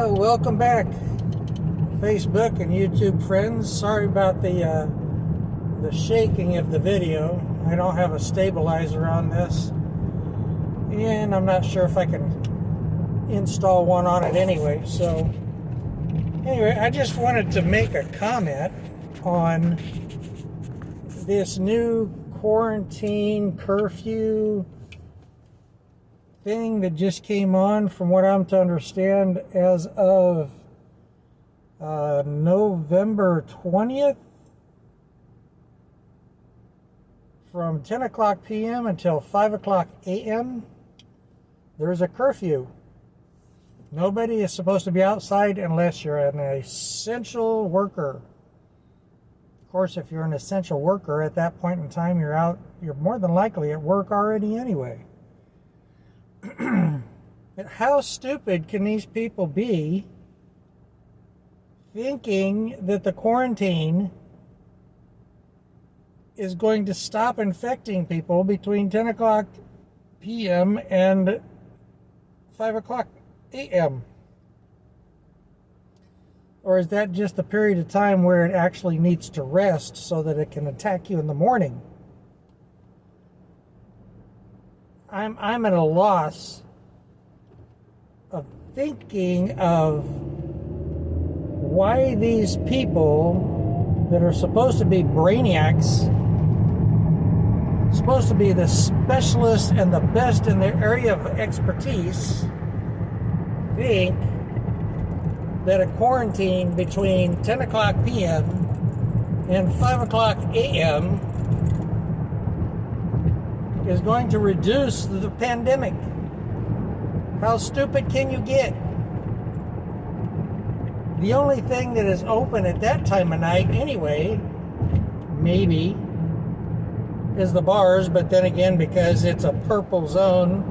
Hello, welcome back, Facebook and YouTube friends. Sorry about the shaking of the video. I don't have a stabilizer on this, and I'm not sure if I can install one on it anyway. So anyway, I just wanted to make a comment on this new quarantine curfew thing that just came on, from what I'm to understand, as of November 20th, from 10 o'clock p.m. until 5 o'clock a.m. there's a curfew. Nobody is supposed to be outside unless you're an essential worker. Of course, if you're an essential worker at that point in time, you're more than likely at work already anyway. But how stupid can these people be, thinking that the quarantine is going to stop infecting people between 10 o'clock p.m. and 5 o'clock a.m.? Or is that just the period of time where it actually needs to rest so that it can attack you in the morning? I'm at a loss of thinking of why these people that are supposed to be brainiacs, supposed to be the specialists and the best in their area of expertise, think that a quarantine between 10 o'clock p.m. and 5 o'clock a.m. is going to reduce the pandemic. How stupid can you get? The only thing that is open at that time of night anyway, maybe, is the bars, but then again, because it's a purple zone,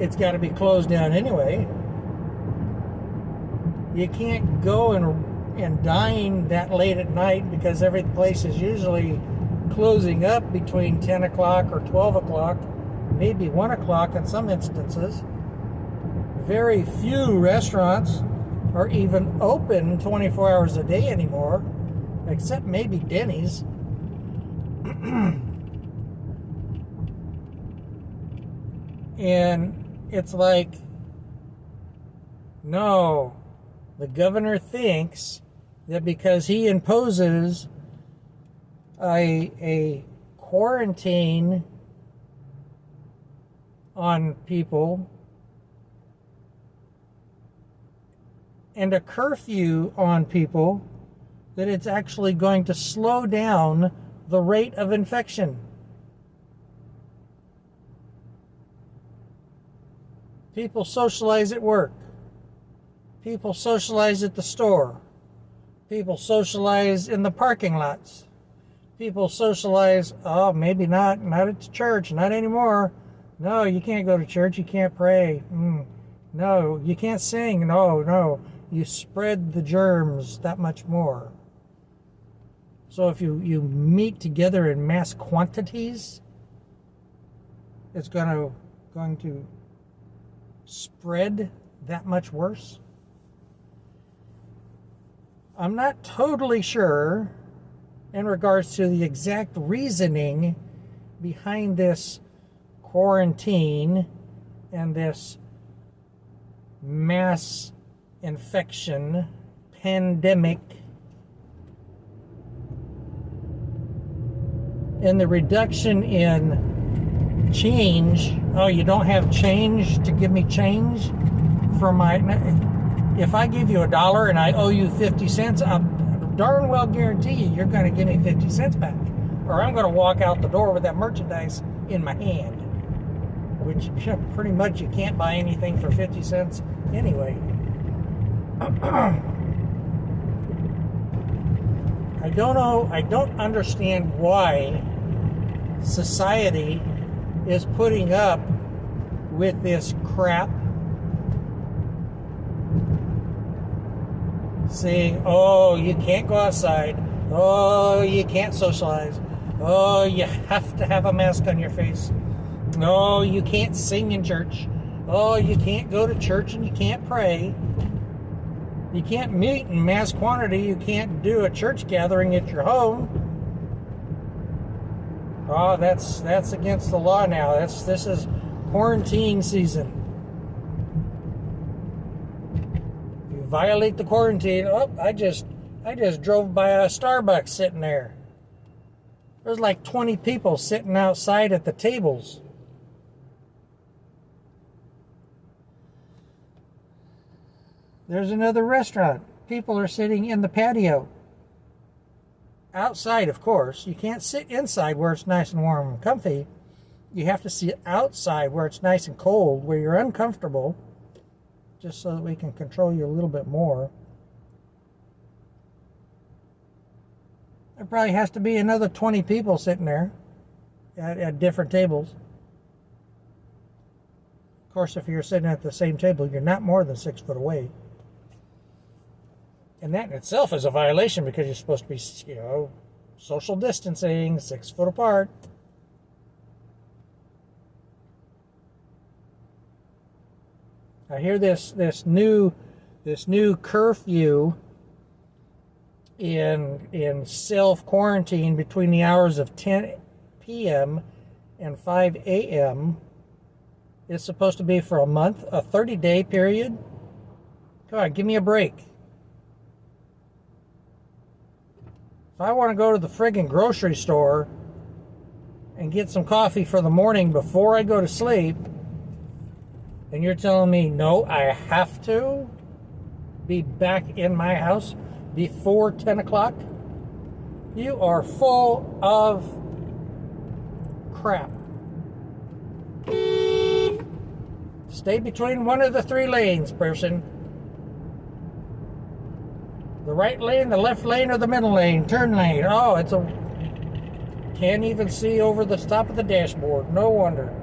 it's got to be closed down anyway. You can't go and dine that late at night because every place is usually closing up between 10 o'clock or 12 o'clock, maybe 1 o'clock in some instances. Very few restaurants are even open 24 hours a day anymore, except maybe Denny's. And it's like, no, the governor thinks that because he imposes a quarantine on people and a curfew on people, that it's actually going to slow down the rate of infection. People socialize at work. People socialize at the store. People socialize in the parking lots. People socialize, maybe not at the church, not anymore. No, you can't go to church, you can't pray. No, you can't sing. No. You spread the germs that much more. So if you meet together in mass quantities, it's going to spread that much worse. I'm not totally sure in regards to the exact reasoning behind this quarantine and this mass infection pandemic and the reduction in change. Oh, you don't have change to give me change for my... If I give you $1 and I owe you 50 cents, I darn well guarantee you're going to give me 50 cents back. Or I'm going to walk out the door with that merchandise in my hand. Which pretty much you can't buy anything for 50 cents anyway. I don't know, I don't understand why society is putting up with this crap, saying, oh, you can't go outside, oh, you can't socialize, oh, you have to have a mask on your face, no, you can't sing in church, oh, you can't go to church and you can't pray. You can't meet in mass quantity. You can't do a church gathering at your home. Oh, that's against the law now. This is quarantine season. If you violate the quarantine, oh, I just drove by a Starbucks sitting there. There's like 20 people sitting outside at the tables. There's another restaurant. People are sitting in the patio. Outside, of course. You can't sit inside where it's nice and warm and comfy. You have to sit outside where it's nice and cold, where you're uncomfortable, just so that we can control you a little bit more. There probably has to be another 20 people sitting there at different tables. Of course, if you're sitting at the same table, you're not more than 6 foot away. And that in itself is a violation because you're supposed to be, social distancing, 6 foot apart. I hear this new curfew in self-quarantine between the hours of 10 p.m. and 5 a.m. is supposed to be for a month, a 30-day period. Come on, give me a break. If I want to go to the friggin' grocery store and get some coffee for the morning before I go to sleep, and you're telling me, no, I have to be back in my house before 10 o'clock, you are full of crap. Stay between one of the 3 lanes, person. The right lane, the left lane, or the middle lane, turn lane. Oh, can't even see over the top of the dashboard. No wonder.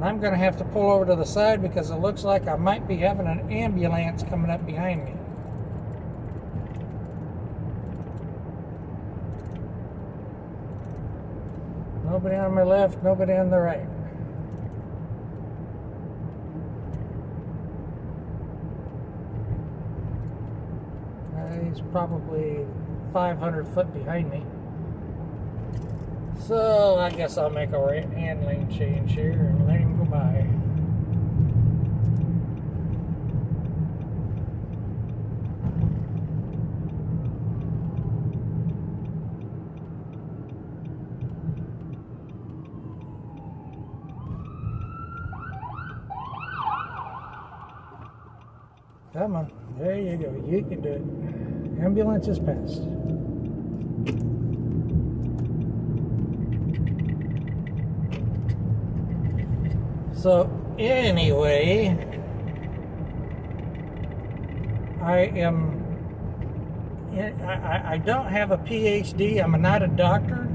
I'm going to have to pull over to the side because it looks like I might be having an ambulance coming up behind me. Nobody on my left, nobody on the right. He's probably 500 foot behind me. So I guess I'll make a right hand lane change here and let him go by. Come on, there you go. You can do it. Ambulance is passed. So anyway, I don't have a PhD. I'm not a doctor.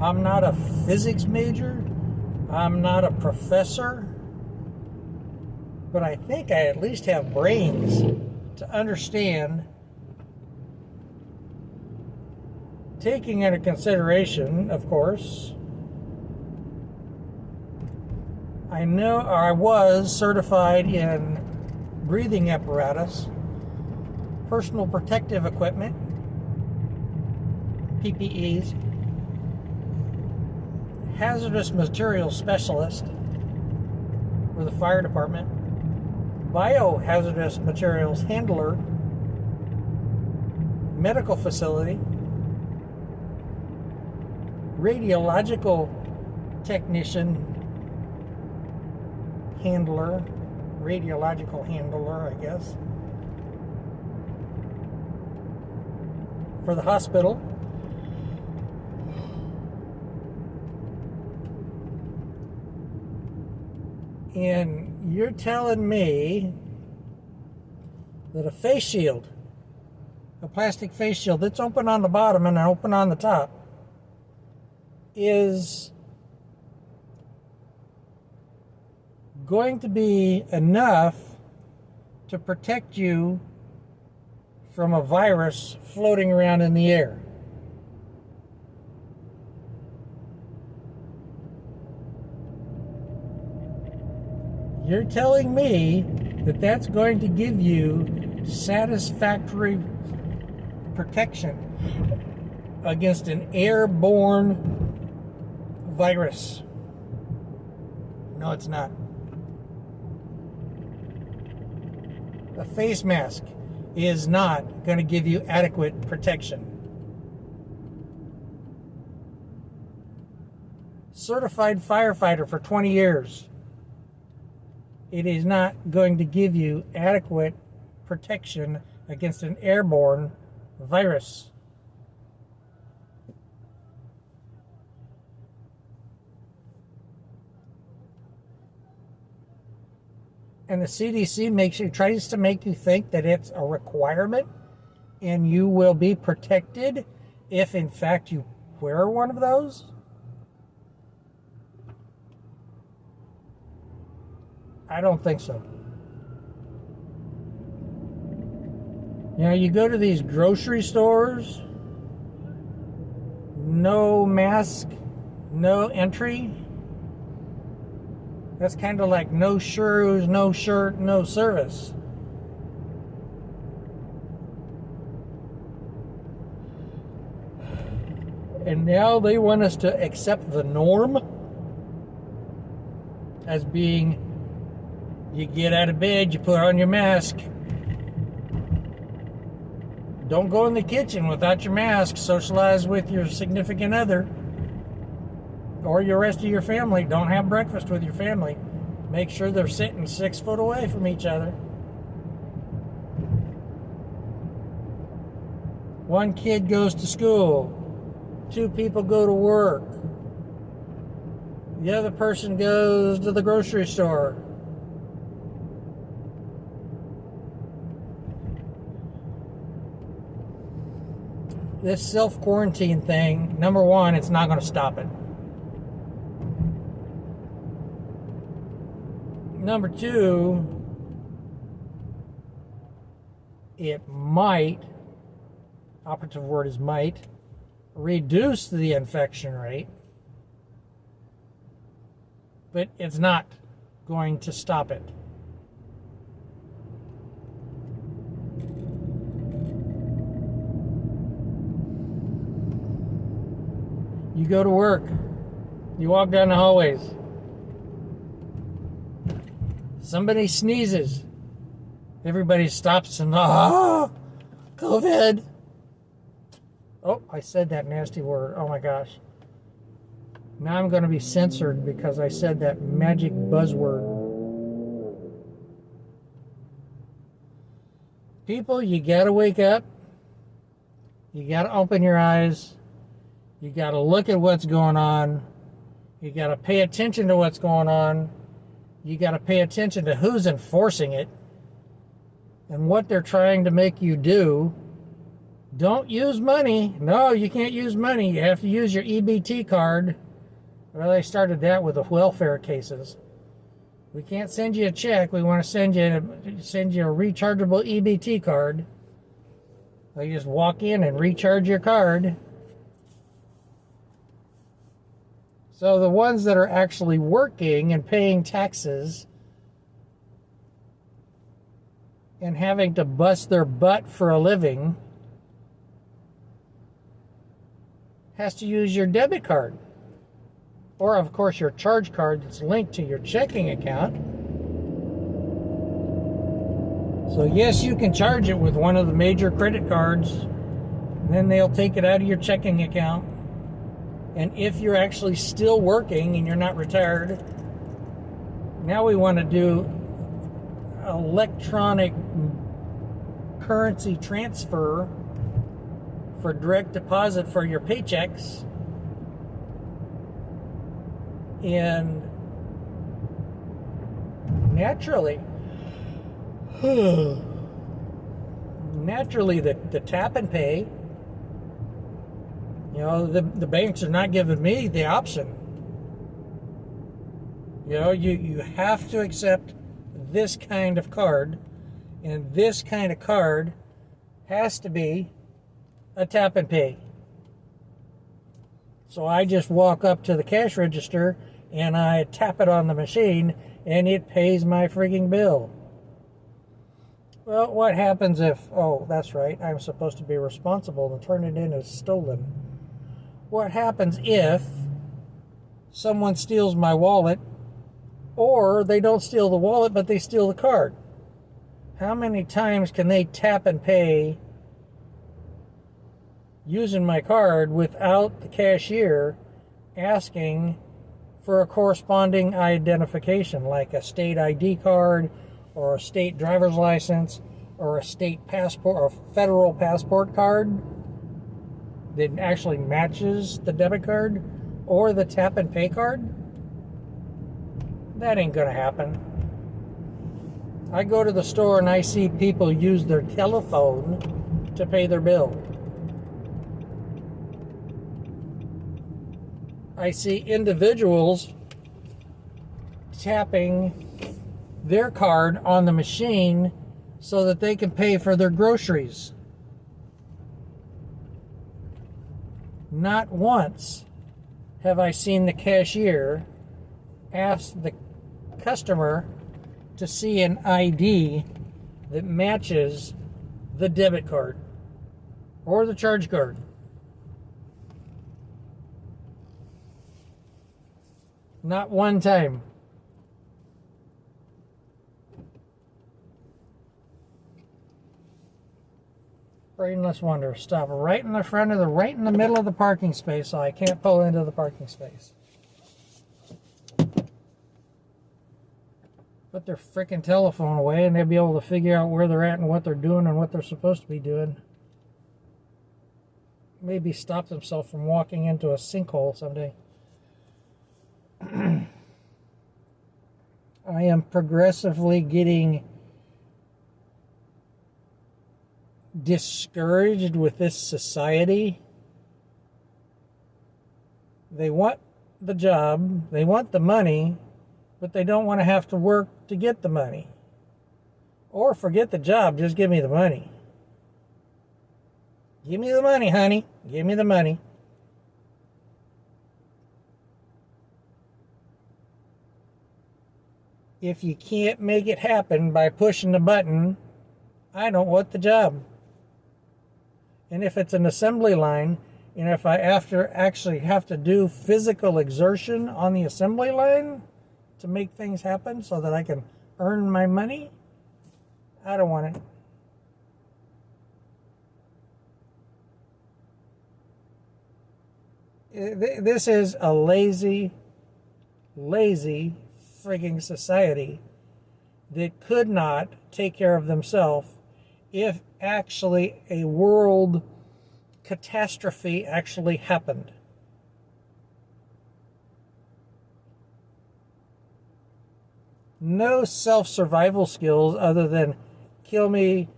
I'm not a physics major. I'm not a professor. But I think I at least have brains to understand, taking into consideration, of course, I know, or I was certified in breathing apparatus, personal protective equipment, PPEs, hazardous materials specialist for the fire department, biohazardous materials handler, medical facility, radiological technician handler, radiological handler, I guess, for the hospital. And you're telling me that a face shield, a plastic face shield that's open on the bottom and open on the top, is going to be enough to protect you from a virus floating around in the air? You're telling me that that's going to give you satisfactory protection against an airborne virus? No, it's not. A face mask is not going to give you adequate protection. Certified firefighter for 20 years. It is not going to give you adequate protection against an airborne virus. And the CDC tries to make you think that it's a requirement and you will be protected if in fact you wear one of those. I don't think so. You know, you go to these grocery stores, no mask, no entry. That's kind of like no shoes, no shirt, no service. And now they want us to accept the norm as being, you get out of bed, you put on your mask. Don't go in the kitchen without your mask. Socialize with your significant other or your rest of your family. Don't have breakfast with your family. Make sure they're sitting 6 foot away from each other. One kid goes to school. 2 people go to work. The other person goes to the grocery store. This self-quarantine thing, number one, it's not going to stop it. Number two, it might, operative word is might, reduce the infection rate, but it's not going to stop it. You go to work, you walk down the hallways, somebody sneezes, everybody stops and, COVID. Oh, I said that nasty word. Oh my gosh. Now I'm going to be censored because I said that magic buzzword. People, you got to wake up. You got to open your eyes. You got to look at what's going on. You got to pay attention to what's going on. You got to pay attention to who's enforcing it and what they're trying to make you do. Don't use money. No, you can't use money. You have to use your EBT card. Well, they started that with the welfare cases. We can't send you a check. We want to send you a rechargeable EBT card. So you just walk in and recharge your card. So the ones that are actually working and paying taxes and having to bust their butt for a living has to use your debit card. Or, of course, your charge card that's linked to your checking account. So, yes, you can charge it with one of the major credit cards. And then they'll take it out of your checking account. And if you're actually still working and you're not retired, now we want to do electronic currency transfer for direct deposit for your paychecks. And naturally, the tap and pay, you know, the banks are not giving me the option. You know, you have to accept this kind of card, and this kind of card has to be a tap and pay. So I just walk up to the cash register and I tap it on the machine, and it pays my freaking bill. Well, what happens if, oh, that's right, I'm supposed to be responsible and turn it in as stolen. What happens if someone steals my wallet, or they don't steal the wallet, but they steal the card? How many times can they tap and pay using my card without the cashier asking for a corresponding identification, like a state ID card, or a state driver's license, or a state passport, or a federal passport card that actually matches the debit card or the tap and pay card? That ain't gonna happen. I go to the store and I see people use their telephone to pay their bill. I see individuals tapping their card on the machine so that they can pay for their groceries. Not once have I seen the cashier ask the customer to see an ID that matches the debit card or the charge card. Not one time. Brainless wonder. Stop right in the front of right in the middle of the parking space so I can't pull into the parking space. Put their freaking telephone away and they'll be able to figure out where they're at and what they're doing and what they're supposed to be doing. Maybe stop themselves from walking into a sinkhole someday. I am progressively getting discouraged with this society. They want the job, they want the money, but they don't want to have to work to get the money. Or forget the job, just give me the money. Give me the money, honey. Give me the money. If you can't make it happen by pushing the button, I don't want the job. And if it's an assembly line, and if I actually have to do physical exertion on the assembly line to make things happen so that I can earn my money, I don't want it. This is a lazy frigging society that could not take care of themselves if actually a world catastrophe actually happened. No self-survival skills other than kill me,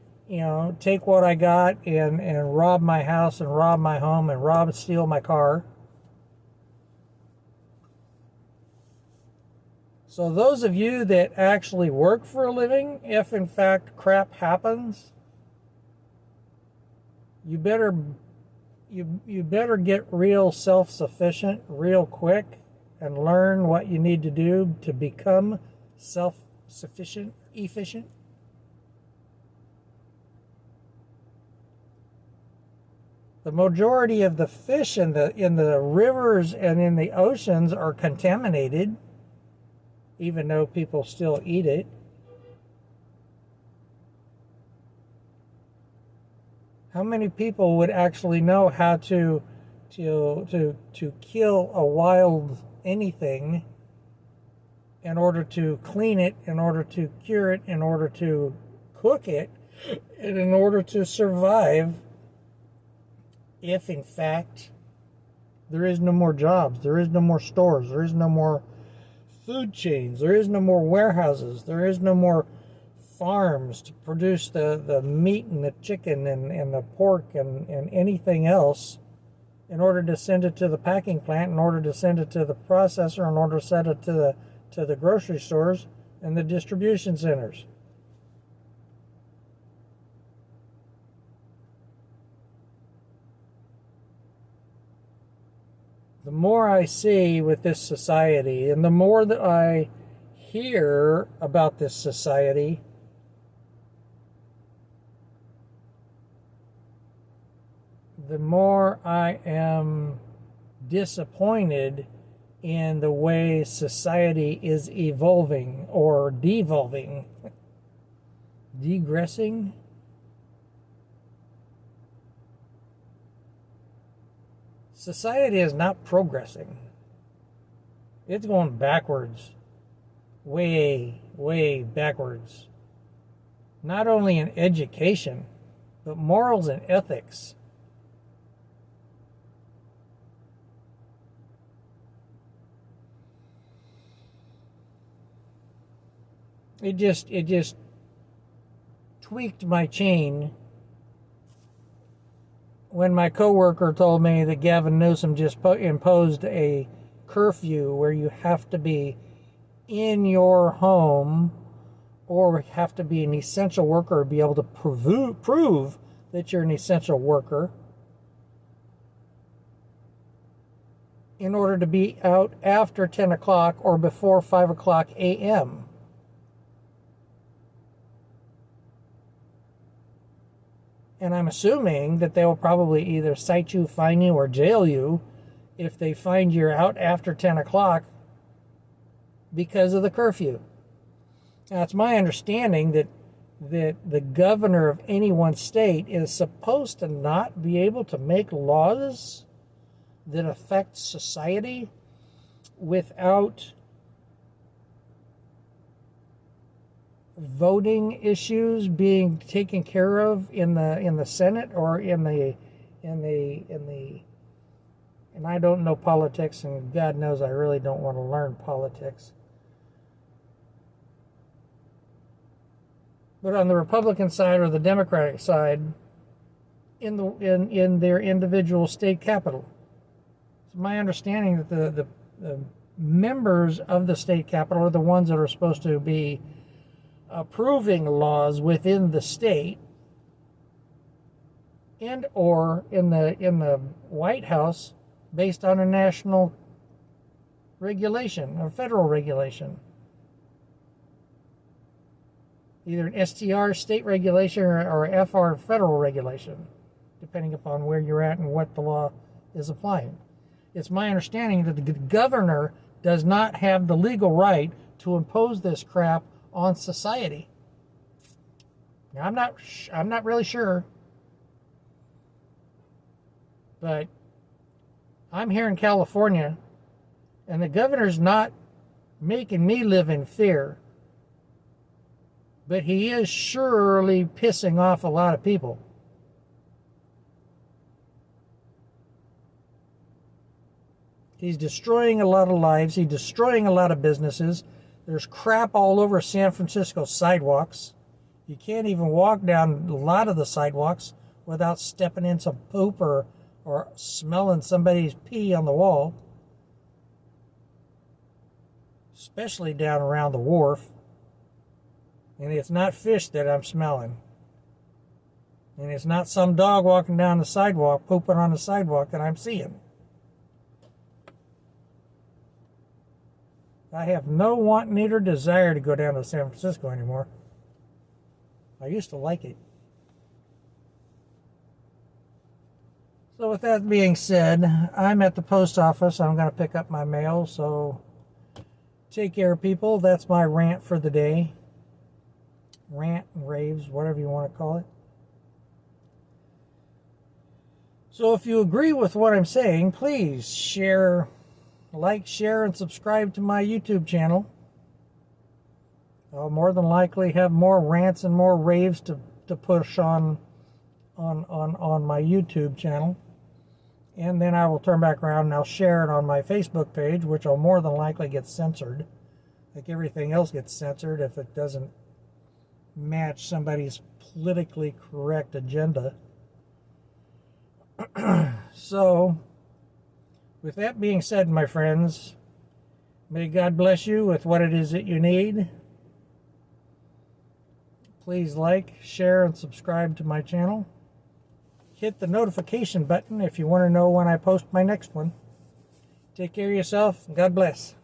take what I got and rob my house and rob my home and steal my car. So those of you that actually work for a living, if in fact crap happens, you better get real self-sufficient real quick and learn what you need to do to become self-sufficient, efficient. The majority of the fish in the rivers and in the oceans are contaminated, even though people still eat it. How many people would actually know how to kill a wild anything in order to clean it, in order to cure it, in order to cook it, and in order to survive if in fact there is no more jobs, there is no more stores, there is no more food chains, there is no more warehouses, there is no more farms to produce the meat and the chicken and the pork and anything else in order to send it to the packing plant, in order to send it to the processor, in order to send it to the grocery stores and the distribution centers. The more I see with this society and the more that I hear about this society, the more I am disappointed in the way society is evolving or devolving. Degressing? Society is not progressing. It's going backwards. Way, way backwards. Not only in education, but morals and ethics. It just tweaked my chain when my coworker told me that Gavin Newsom just imposed a curfew where you have to be in your home or have to be an essential worker to be able to prove that you're an essential worker in order to be out after 10 o'clock or before 5 o'clock a.m. And I'm assuming that they will probably either cite you, fine you, or jail you if they find you're out after 10 o'clock because of the curfew. Now, it's my understanding that the governor of any one state is supposed to not be able to make laws that affect society without voting issues being taken care of in the Senate or in the and I don't know politics, and God knows I really don't want to learn politics. But on the Republican side or the Democratic side, in their individual state capital, it's my understanding that the members of the state capital are the ones that are supposed to be approving laws within the state, and or in the White House based on a national regulation or federal regulation, either an STR state regulation or FR federal regulation, depending upon where you're at and what the law is applying. It's my understanding that the governor does not have the legal right to impose this crap on society. Now, I'm not really sure, but I'm here in California, and the governor's not making me live in fear, but he is surely pissing off a lot of people. He's destroying a lot of lives. He's destroying a lot of businesses. There's crap all over San Francisco sidewalks. You can't even walk down a lot of the sidewalks without stepping in some poop or smelling somebody's pee on the wall. Especially down around the wharf. And it's not fish that I'm smelling. And it's not some dog walking down the sidewalk, pooping on the sidewalk that I'm seeing. I have no want, need, or desire to go down to San Francisco anymore. I used to like it. So with that being said, I'm at the post office. I'm going to pick up my mail. So take care, people. That's my rant for the day. Rant and raves, whatever you want to call it. So if you agree with what I'm saying, please share, and subscribe to my YouTube channel. I'll more than likely have more rants and more raves to push on my YouTube channel. And then I will turn back around and I'll share it on my Facebook page, which will more than likely get censored. Like everything else gets censored if it doesn't match somebody's politically correct agenda. So, with that being said, my friends, may God bless you with what it is that you need. Please like, share, and subscribe to my channel. Hit the notification button if you want to know when I post my next one. Take care of yourself, and God bless.